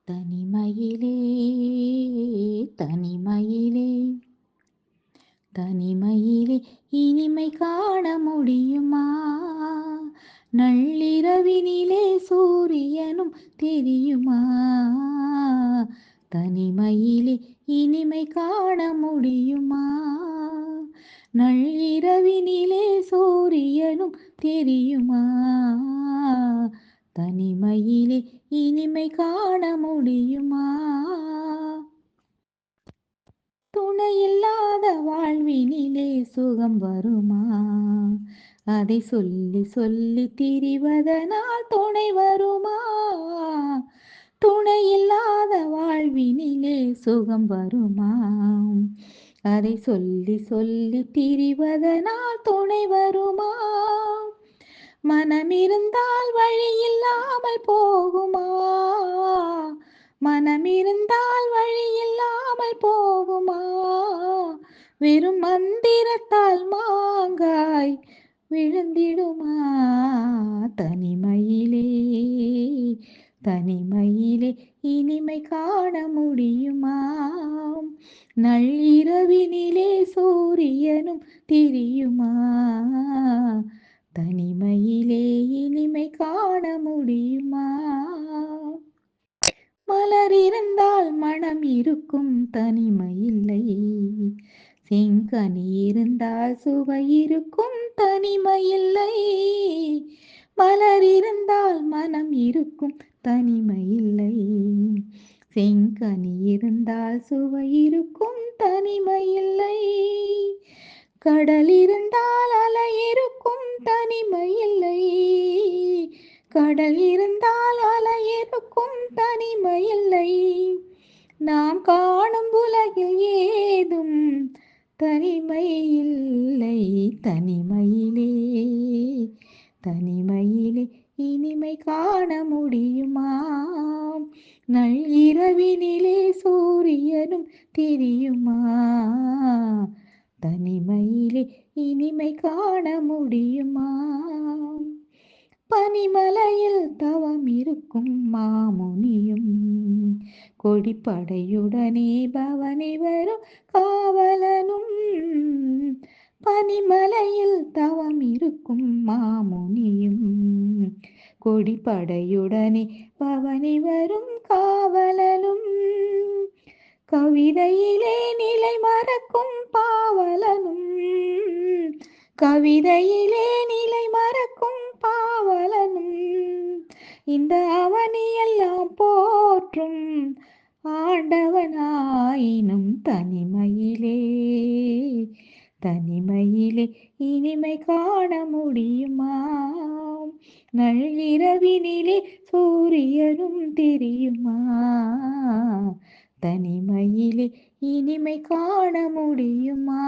தனிமையிலே தனிமையிலே தனிமையிலே இனிமை காண முடியுமா? நள்ளிரவினிலே சூரியனும் தெரியுமா? தனிமையிலே இனிமை காண முடியுமா? நள்ளிரவினிலே சூரியனும் தெரியுமா? தனிமையிலே இனிமை காண முடியுமா? துணையில்லாத வாழ்வினிலே சுகம் வருமா? அதை சொல்லி சொல்லி திரிவதனால் துணை வருமா? துணையில்லாத வாழ்வினிலே சுகம் வருமா? அதை சொல்லி சொல்லி திரிவதனால் துணை வருமா? மனமிருந்தால் வழி இல்லாமல் போகுமா? மனமிருந்தால் வழி இல்லாமல் போகுமா? வெறும் மந்திரத்தால் மாங்காய் விழுந்திடுமா? தனிமையிலே தனிமையிலே இனிமை காண முடியுமா? நள்ளிரவினிலே சூரியனும் தெரியுமா? தனிமையிலே இனிமை காண முடியுமா? மலர் இருந்தால் மனம் இருக்கும், தனிமை இல்லை. செங்கனி இருந்தால் சுவை இருக்கும், தனிமை இல்லை. மலர் இருந்தால் மனம் இருக்கும், தனிமை இல்லை. செங்கனி இருந்தால் சுவை இருக்கும், தனிமை இல்லை. கடல் இருந்தால் அலை இருக்கும், தனிமை இல்லை. கடல் இருந்தால் அலை இருக்கும், தனிமை இல்லை. நாம் காணும் உலகில் ஏதும் தனிமை இல்லை. தனிமையிலே தனிமையிலே இனிமை காண முடியுமா? நள்ளிரவினிலே சூரியனும் தெரியுமா? தனிமையிலே இனிமை காண முடியுமா? பனிமலையில் தவம் இருக்கும் மாமுனியும் கொடிப்படையுடனே பவனி வரும் காவலனும். பனிமலையில் தவம் இருக்கும் மாமுனியும் கொடிப்படையுடனே பவனி வரும் காவலனும். கவிதையிலே நிலை மறக்கும் பாவலனும். கவிதையிலே நிலை மறக்கும் பாவலனும். இந்த அவனியெல்லாம் போற்றும் ஆண்டவனாயினும் தனிமையிலே தனிமையிலே இனிமை காண முடியுமா? நள்ளிரவினிலே சூரியனும் தெரியுமா? தனிமையிலே இனிமை காண முடியுமா?